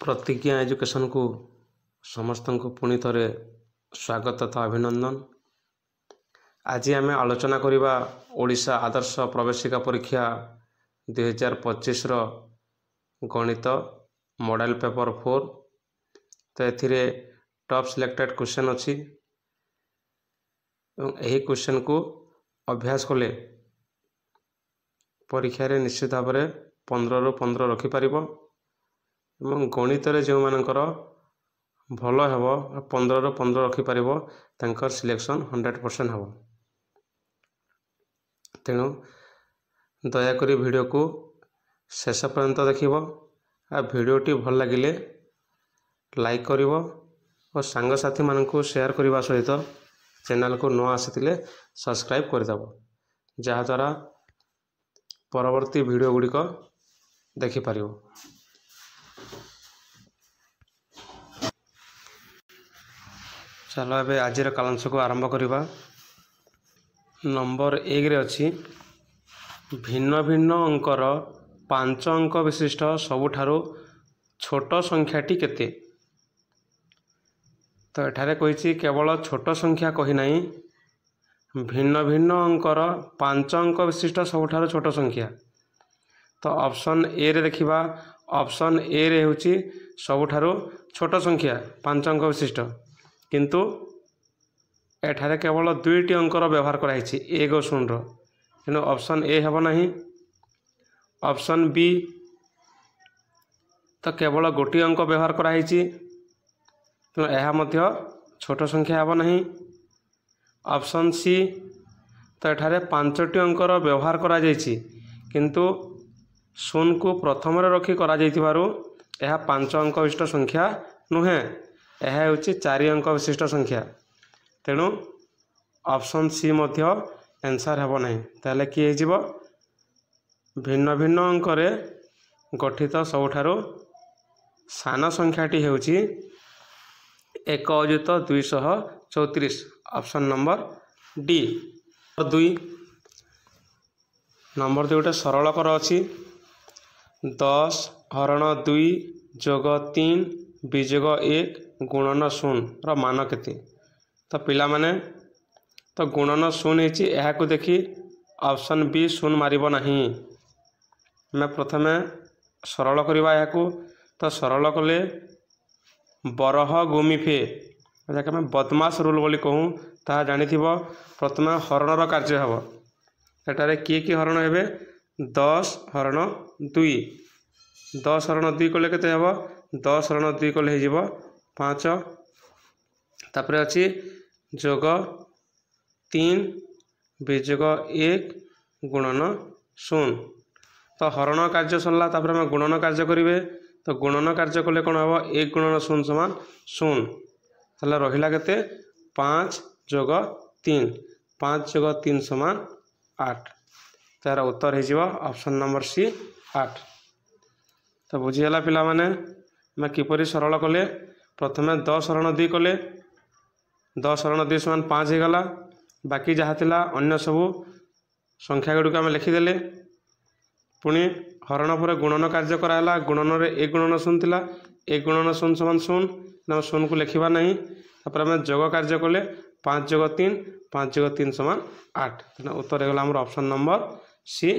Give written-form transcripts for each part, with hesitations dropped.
प्रतिज्ञा एजुकेशन को समस्त को पुणी थे स्वागत तथा अभिनंदन। आज आम आलोचना करवा ओडिशा आदर्श प्रवेशिका परीक्षा 2025 गणित मॉडल पेपर 4। तो ये टॉप सिलेक्टेड क्वेश्चन अच्छी यही क्वेश्चन को अभ्यास कले परीक्षा रे निश्चित भाव में 15 ରୁ 15 रखिपर। गणित जो मानकर भल हेब 15 ରୁ 15 रखिपर तांकर सिलेक्शन 100% हेब। तेणु दयाकोरी वीडियो को शेष पर्यंत देखिब। आ वीडियोटी भल लगिले लाइक करिवो और सांगसाथी मानकु शेयर करने सहित चैनल को न आसीथिले सब्सक्राइब करदेव, जहाँद्वारा परवर्ती वीडियो गुड़िक देखिपर। चलो एबे आज कालांश को आरंभ करवा। नंबर 1 रे अच्छी भिन्न भिन्न अंकर 5 अंक विशिष्ट सबुठारु छोट संख्याटी केते। तो एठारे कहिछि केवल छोट संख्या कही नहीं, भिन्न भिन्न अंकर 5 अंक विशिष्ट सबुठारु छोट संख्या। तो ऑप्शन ए रे देखिबा। ऑप्शन ए रे होछि सबुठारु छोट संख्या 5 अंक विशिष्ट, किंतु एठारे केवल 2टी अंकर व्यवहार कराइछि 1 और 0 रो। तेणु ऑप्शन ए हेब नहीं। ऑप्शन बी तो केवल गोटी अंक व्यवहार कराइछि, तेणु यह मध्य छोट संख्या हेब नहीं। ऑप्शन सी तो एठारे 5टी अंकर व्यवहार करा जाइछि, किंतु 0 को प्रथम रखी करा जाइथिबारु यह 5 अंक विशिष्ट संख्या नुहे, यह होछि 4 अंक विशिष्ट संख्या। तेणु ऑप्शन सी मध्य आंसर हेब नहीं। ताले कि हेजिबो भिन्न भिन्न अंकरे गठित सबुठारु सान संख्याटी हेउछि 1 + 234। Option number D. 2 नंबर 2 गोटे सरल कर अछि 10 हरण 2 जोग 3 विजोग 1 गुणन 0 रो मान केते। तो पिला माने तो गुणन 0 हेछि, एहा को देखि ऑप्शन बी 0 मारिबो नहीं। मैं प्रथमे सरल करवा एहा को। तो सरल कले बरह गुमिफे जैसे मैं बदमाश रूल बोली कहूँ ता जानिथिबो। प्रथमे हरणर कार्य हेब। एटारे किए हरण हेबे 10 हरण 2। 10 हरण 2 कले केते हेबो 10 हरण 2 कले हे जिवो 5। तापरे अछि जोग 3 विजोग 1 गुणन 0। तो हरण कार्य सरला, तापर हम गुणन कार्य करिवे। तो गुणन कार्य कले कोन हेबो 1 गुणन 0 समान 0। ताले रहिला केते 5 जोग 3। 5 जोग 3 समान 8। तार उत्तर हे जिवो ऑप्शन नंबर सी 8। तो बुझीगला पिला माने मैं किपरि सरल कले। प्रथमे 10 हरण 2 कले 10 हरण 2 समान 5 हो गला। बाकी जहाँ थिला अन्य सबू संख्या गुड़िक आम लिखिदेले। पुणी हरण पर गुणन कार्य कराला। गुणन रे 1 गुणन 0 थिला 1 गुणन 0 समान 0 ना 0 को लिखा नहीं। तापर आम जोग कार्य कले 5 जोग 3 5 जोग 3 समान 8। उत्तर हो गला हमर ऑप्शन नंबर सी।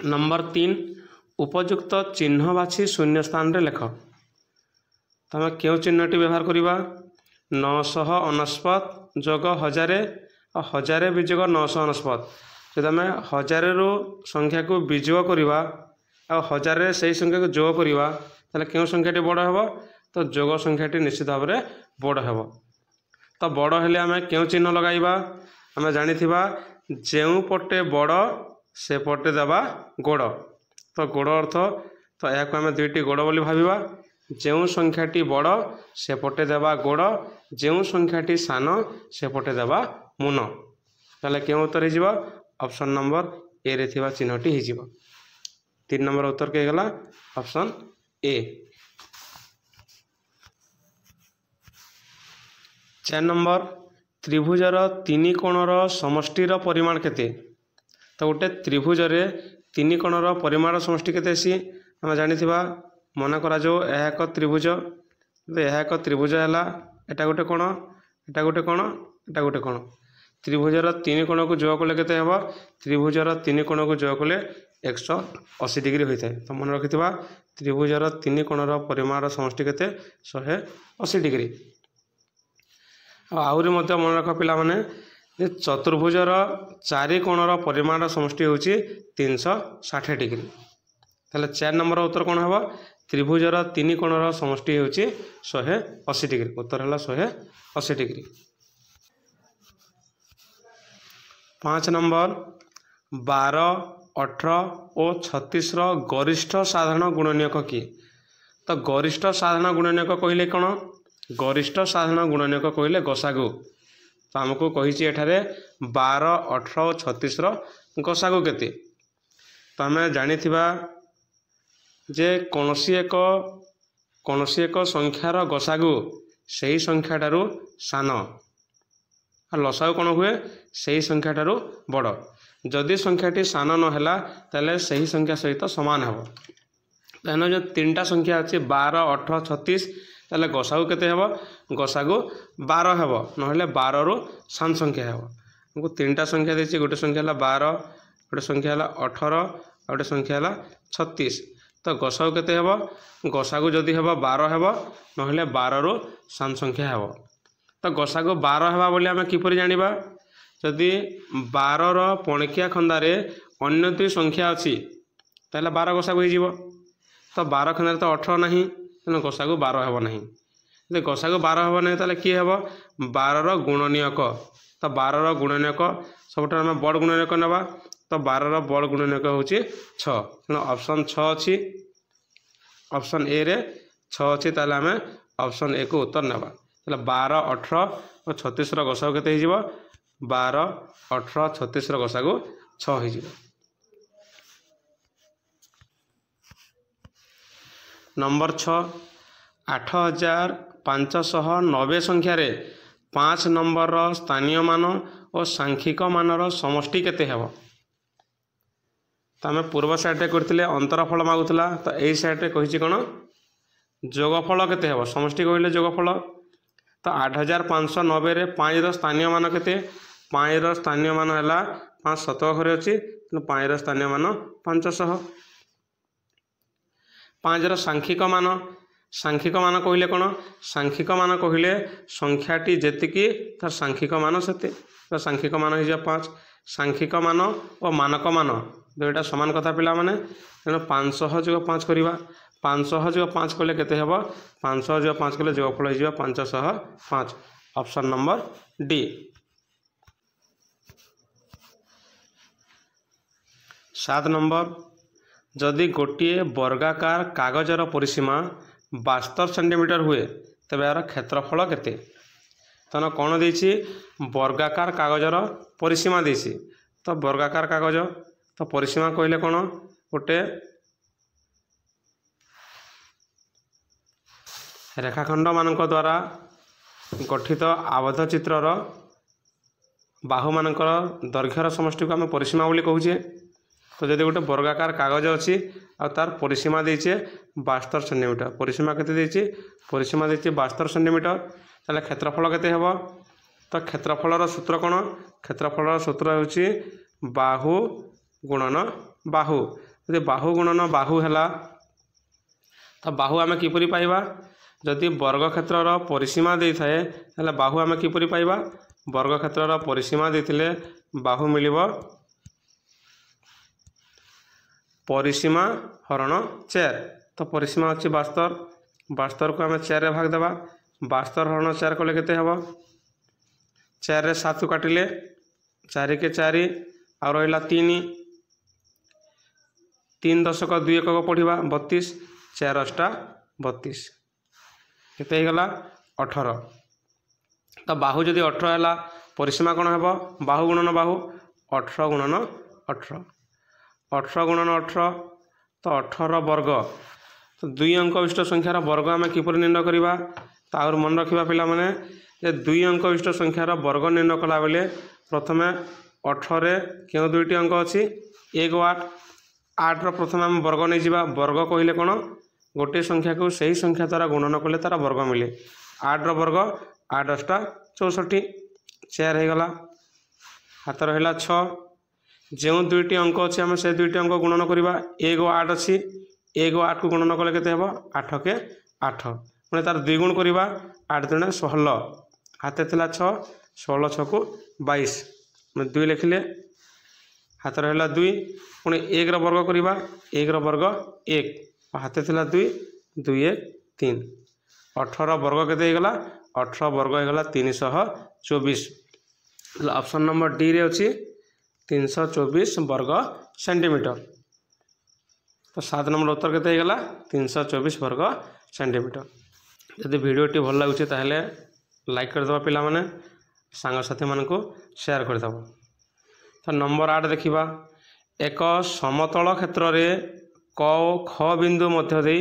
नंबर 3 उपयुक्त चिन्ह बाछी शून्य स्थान रे लेख। तो आम क्यों चिन्हटी व्यवहार करवा 949 जोग 1000 और 1000 विजोग 949। जब आम 1000 रु संख्या को विजोग करवा और 1000 से संख्या को जोग करवा ताले क्यों संख्याटी बड़ हेब। तो जोग संख्याटी निश्चित भाव में बड़ हेब। तो बड़ हेले आम क्यों चिन्ह लगाइबा। आम जानिथिबा जेउ पटे बड़ से पटे देवा गोड़। तो गोड़ अर्थ तो यह आम 2टी गोड़ बोली भाविबा। जेउ संख्याटी बड़ से पटे देवा गोड़, जेउ संख्याटी सान से पटे देवा मुन। ताले क्यों उत्तर हो ऑप्शन नंबर ए रे थिबा चिन्हटी हो। 3 नंबर उत्तर के गला ऑप्शन ए। 4 नंबर त्रिभुजर 3 कोणर समष्टिर परिमाण केते। तो गोटे त्रिभुज रे तीन कोणर परिमाण समष्टि केते सी आम जानिथिबा मन करा जो यह एक त्रिभुज यह एक त्रिभुज है एटा गोटे कोण एटा गोटे कोण एटा गोटे कोण त्रिभुजर तीन कोण को जोग कले केते हेबो त्रिभुजर तीन कोण को जोग कले 180 डिग्री होता है। तो मन रखिथिबा त्रिभुजर तीन कोणर परिमाण समष्टि केते 180 डिग्री। आहुरी मध्य मन रख पिला माने चतुर्भुजर चारि कोणर परिमाण समष्टि होची 360 डिग्री। ताले 4 नंबर उत्तर कोन हबो त्रिभुजर तीन कोणर समष्टि होची 180 डिग्री। उत्तर हला 180 डिग्री। 5 नंबर 12, 18 और 36 गरिष्ठ साधारण गुणनीयक किए। तो गरिष्ठ साधारण गुणनीयक कहले कौन गरिष्ठ साधारण गुणनीयक कहले गसागु। तो आमको कही 12, 18 और 36 गसागु केते। तो आम जानिथिबा जे कौनसी एक संख्यार गसागु सही संख्याटारू सान और लसागु कौन हुए सही संख्याटारू बड़। जदि संख्याटी सान नहला ताले सही संख्या सहित सामान हेबो। तेना जो तीनटा संख्या अच्छे 12, 18, 36 ताले गसागु केते हेबो गसागु 12 हेबो नहले 12 रु सान संख्या हेबो। हमको तीनटा संख्या देछि गोटे संख्या हला 12 गोटे संख्या हला 18 गोटे संख्या हला 36। तो गसागु केते हेबो गसागु जदि हेबो 12 हेबो नहले 12 रु सान संख्या हेबो। तो गसागु 12 हेबा बोली आमे किपरि जानिबा जदि 12 रो पणकिया खंडारे अन्य दुई संख्या अच्छी ताले 12 गसागु हो। तो 12 खंडारे तो 18 नहीं तेना गसागु 12 हेबो नहीं। जदि गसागु 12 हेबो नहीं ताले कि हेबो 12 रो गुणनीयक। तो 12 रो गुणनीयक सबटा आमे बड़ गुणनीयक नेबा। तो 12 रो बड़ गुणनीयक होची 6। तेना ऑप्शन 6 अछि। ऑप्शन ए रे 6 अछि ताले आमे ऑप्शन ए को उत्तर नेबा। ताले 12, 18 और 36 रो गसागु केते हिजिबो 12, 18, 36 गसागु 6 हो। नंबर 6 8590 संख्यार 5 नंबर स्थानीय मान और सांख्यिक मानर समष्टि केते हेबो। तो आम पूर्व साइड करथिले अंतरफल मागुतला। तो यही साइड कहिछि कोन जोगफल केते हेबो समष्टि कहले जोगफल। तो 8590 रे 5 रो स्थानीय मान केते 5 रो स्थानीय मान है 5 7 घरे अच्छी 5 रो स्थानीय मान 500। 5 रो सांख्यिक मान कहले कौन सांख्यिक मान कहले संख्याटी जेतिकी तार सांख्यिक मान सेते। तो सांख्यिक मान हो 5। सांख्यिक मान और मानक मान दुईटा समान कथा पिला माने तेणु 500 + 5 करवा। 500 + 5 कले केते हेबो 500 + 5 कले जोगफल हो 505। Option number D. 7 नंबर जदि गोटे वर्गाकार कागजर परिसीमा 72 सेंटीमीटर हुए तेबे यार क्षेत्रफल केते। तन कौन देछि वर्गाकार कागजर परिसीमा देछि। तो वर्गाकार कागज तो परिसीमा कहले कौन गोटे रेखाखंड मानक द्वारा गठित आबद्ध चित्रर बाहु मानकर दैर्घ्यर समष्टि को आम परिसीमा बोली कहूचे। तो जदि गोटे वर्गाकार कागज अच्छी आ तार परिसीमा देचे 72 सेंटीमीटर परिसीमा केते देछि परिसीमा देछि 72 सेंटीमीटर ताले क्षेत्रफल केते हेबो। तो क्षेत्रफलर सूत्र कौन क्षेत्रफलर सूत्र होछि बाहु गुणन बाहु। यदि बाहु गुणन बाहु हैला तो बाहु आम किपरि पाइबा जदि वर्ग क्षेत्रर परिसीमा देई थाए ताले बाहु आम किपरि पाइबा वर्ग क्षेत्रर परिसीमा देथिले बाहु मिलिबो परिसीमा हरण 4। तो परिसीमा अच्छी 72 72 को आम 4 रे भाग देबा 72 हरण 4 कले केते हेबो 4 रे 7 काटिले 4 के 4 आ रहिला 3 3 दशक 2 एकक पढ़िबा 32 4 अष्टा 32 केते हे गला 18। तो बाहु जदि 18 हैला परिसीमा कोन हेबो बाहु गुणन बाहु 18 गुणन 18 18 गुणन 18 तो 18 वर्ग। तो 2 अंक विशिष्ट संख्यार वर्ग आम किपर निर्णय करवा। तो आउर मन रखा पिला माने जे 2 अंक विशिष्ट संख्यार वर्ग निर्णय कला बेले प्रथमे 18 रे क्यों 2टी अंक अच्छी 1 8 8 ର प्रथम आम वर्ग नहीं जावा वर्ग कहले कौन गोटे संख्या को सही संख्या द्वारा गुणन कले तार वर्ग मिले 8 रो वर्ग 8 × 64 4 हो गला हाथ रहा 6 जो दुईटी अंक अच्छे आम से दुईटी अंक गुणन करवा 1 और 8 अच्छी 1 और 8 को गुणन कले केते हेबो 8 के 8 पुणी तार 2 गुण करवा 8 × 16 हाथ थिला 6 16 6 को 22 2 लिखिले हाथ रहा 2 पुणी 1 रो वर्ग करवा 1 रो वर्ग 1 हाथ थिला 2 2 1 3 18 वर्ग केते गला 18 वर्ग होगा 324 ऑप्शन नंबर डी रे अच्छी 324 वर्ग सेंटीमीटर तो 7 नंबर उत्तर केते गला 324 वर्ग सेंटीमीटर यदि वीडियोटी भल लगुच ताहले लाइक करदबा पिला माने सांगसाथी मान को शेयर करदबा तो नंबर 8 देखिबा एक समतल क्षेत्र रे क और ख बिंदु मध्य दे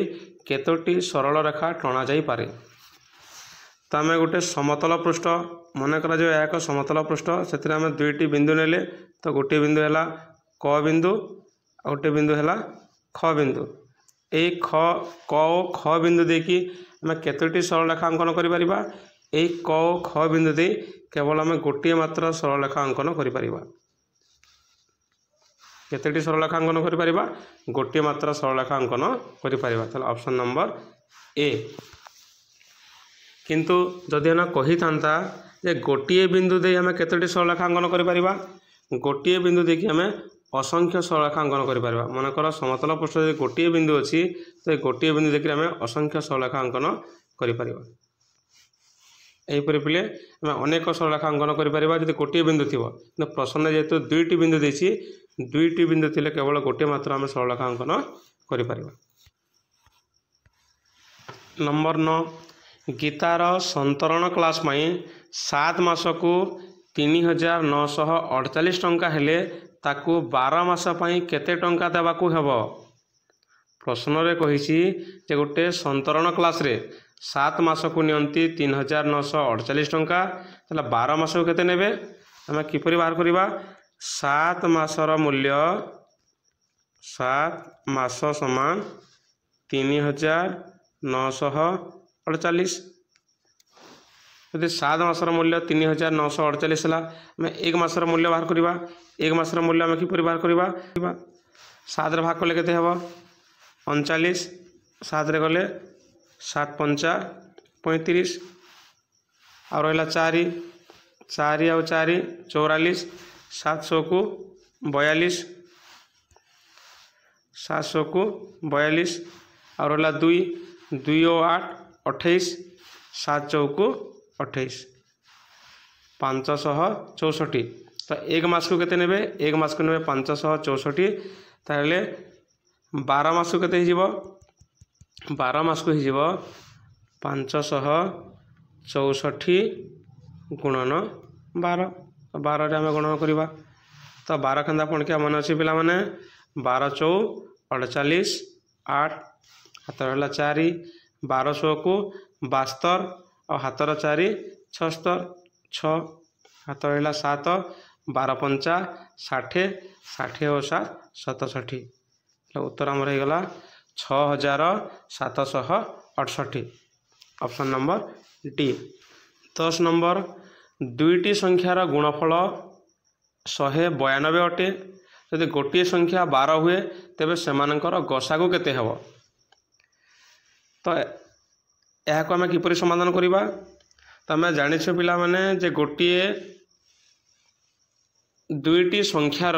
केतोटी सरल रेखा टणा जाई पारे तो आम गोटे समतल पृष्ठ मन करा एक समतल पृष्ठ से आम दुईटी बिंदु नेले तो गोटे बिंदु है क बिंदु आ गोटे बिंदु है ख बिंदु यही क और ख बिंदु देकी आम केतोटी सरल रेखा अंकन कर क और ख बिंदु दे केवल आम गोटे मात्र सरल रेखा अंकन कर केतोटी सरल रेखा अंकन कर गोटे मात्र सरल रेखा अंकन कर ऑप्शन नंबर ए किंतु जदि ना कही था जे गोटे बिंदु दे आम केतोटी सरल रेखा अंकन कर गोटे बिंदु देखि आम असंख्य सरल रेखा अंकन कर मनकर समतल पृष्ठ गोटे बिंदु अच्छी तो गोटे बिंदु देखिए आम असंख्य सरल रेखा अंकन कर यहीपरि पिले आम अनेक सरल रेखा अंकन कर गोटे बिंदु थी प्रश्न जेहेतु दुईटी बिंदु देछि दुईटी बिंदु थिले केवल गोटे मात्र आम सरल रेखा अंकन कर नंबर 9 गीतार संतरण क्लास में 7 मास को 3948 टंका हेले ताकू 12 मास पई केते टंका देबाकू हेबो प्रश्न रे कहिछि जे गोटे संतरण क्लास रे 7 मास को नियंती 3948 टंका तला 12 मास को केते नेबे आम किपरि बाहर करिबा 7 मासर मूल्य 7 मास समान 3948 यदि 7 मासर मूल्य 3948 है आम 1 मासर मूल्य बाहर करवा 1 मासर मूल्य आम किपरि बाहर करवा 7 रे भाग कले केते हेबो 39 7 रे गले 7 पंचा 35 आ रहा 4 4 आउ 4 44 700 को 42 700 को 42 आ रहा 2 2 और 8 28 7 चौको 28 564 तो 1 मास को केते नेबे 1 मास को नेबे 564 ताहले 12 मास को केते हिजिबो 12 मास को हिजिबो 564 गुणन 12 12 रे आम गुणन करवा तो 12 खंदा पण क्या मन अच्छी पिला माने 12 चौ 48 8 हाथ रहा 4 1200 को 72 और हाथर 4 76 6 हाथ रहा 7 12 पंचा 60 60 और 7 67 उत्तर आम रहीगला 6768 ऑप्शन नंबर डी 10 नंबर दुईटी संख्यार गुणफल 192 अटे यदि गोटे संख्या 12 हुए तेबे सेमानकर गसागु केते हेबो तो यह को आम किपरि समाधान करिबा तो आम जानिछ पिला माने जे गोटे दुईटी संख्यार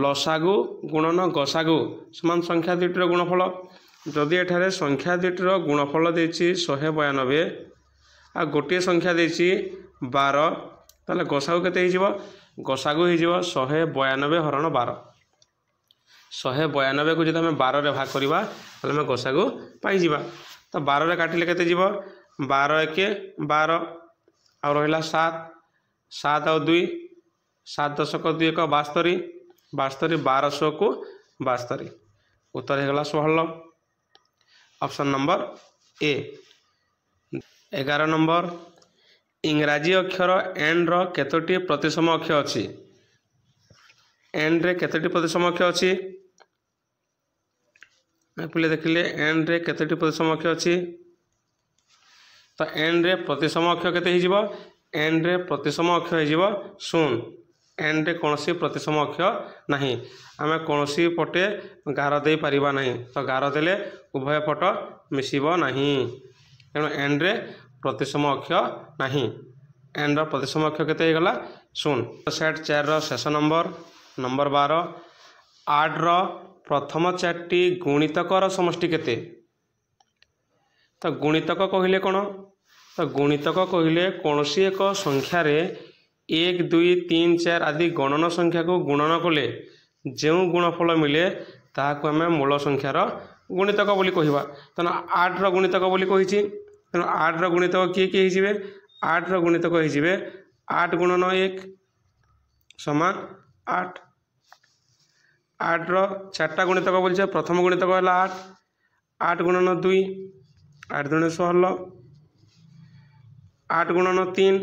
लसागु गुणन गसागु समान संख्या दुईटर गुणफल जदि एठारे संख्या दुईटर गुणफल देछि 192 आ गोटे संख्या देछि 12 ताले गसागु केते हिजिबो गसागु हिजिबो 192 हरण 12 192 को जदि आम 12 रे भाग करिबा ताले आम गसागु पाई जिबा तो 12 रे काटिले केते जिवो 12 1 12 आ रहिला 7 7 और 2 7 10 को 2 1 72 72 1200 को 72 उत्तर होगा 16 ऑप्शन नंबर ए 11 नंबर इंग्राजी अक्षर एन रो केतोटी प्रतिसम अक्षर अछि एन रे केतोटी प्रतिसम अक्षर अछि पिले देखिले एन रे केतोटी प्रतिसम अक्षर अच्छी तो एन रे प्रतिसम अक्षर केते हो एन रे प्रतिसम अक्षर हो 0 एन रे कौन प्रतिसम अक्षर नहीं आम कौन पटे गार दे पारिबा नहीं तो गार देले उभय पट मिसिबो नहीं तेणु एन रे प्रतिसम अक्षर नहीं एन रो प्रतिसम अक्षर केते गला 0 तो सेट 4 रो शेष नंबर 12 8 रो प्रथम 4टी गुणितकर समष्टि केते तो गुणितक कहले कौन तो गुणितक कहले कौन एक संख्या रे 1 2 3 4 आदि गणन संख्या को गुणन कले जो गुणफल मिले ताकू आम मूल संख्यार गुणितक बोली कहवा तेना 8 रो गुणितक बोली कही तेना 8 रो गुणितक किए किए हो 8 रो गुणितक हो 8 गुणन 1 समान 8 8 रो 4टा गुणितक बोलছে प्रथम गुणितक है 8 8 गुणन 2 8 2 16 8 गुणन 3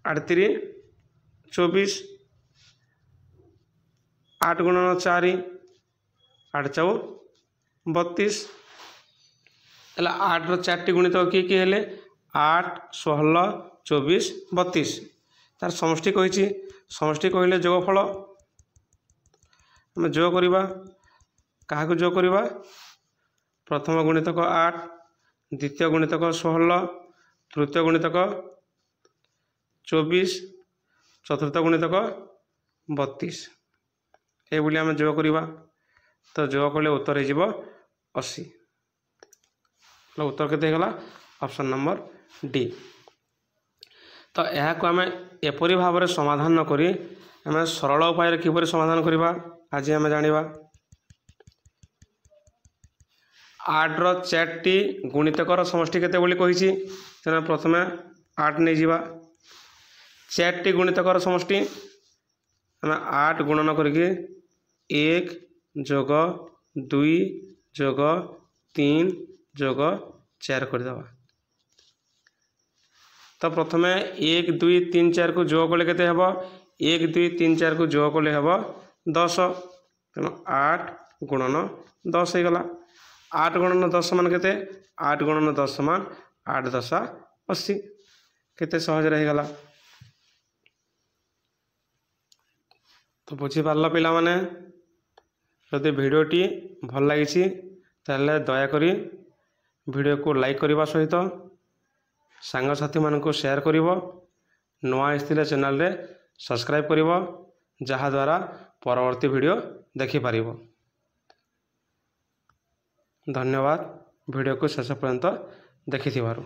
8 3 24 8 गुणन 4 8 4 32 है 8 रो 4टी गुणितक किए किए हेले 8 16 24 32 तार समष्टि कही समष्टि कहले जोगफल आम जोग करवा क्या जोग करवा प्रथम गुणितक 8 द्वितीय गुणितक 16 तृतीय गुणितक 24 चतुर्थ गुणितक 32 ये आम जोग करवा तो जोग कले उत्तर हो 80 उत्तर केते गला ऑप्शन नंबर डी तो यह को आम एपरी भाव में समाधान न करी आम सरल उपाय किपर समाधान करवा आज आम जाना 8 रो 4टी गुणितकर समष्टि केते बोली कही तेना प्रथमे 8 नहीं जावा 4टी गुणितकर समष्टि आम 8 गुणन करके 1 जोग 2 जोग 3 जोग 4 करदेवा तो प्रथमे 1 2 3 4 को जोग कले केते हेबो 1 2 3 4 को जोग कले हेबो 10 तेणु 8 गुणन 10 हो गला 8 गुणन 10 मान केते 8 गुणन 10 मान 8 10 80 केते सहज रही गला तो बुझी पारल पिला माने यदि भिडियोटी भल लगी ताहले दयाकरी भिडियो को लाइक करने सहित सांगसाथी मानक शेयर करिवो नुआ आइथिले चैनल रे सब्सक्राइब करिवो जहा द्वारा परवर्ती वीडियो देखि पारिवो। धन्यवाद वीडियो को शेष पर्यंत देखिथिबारु।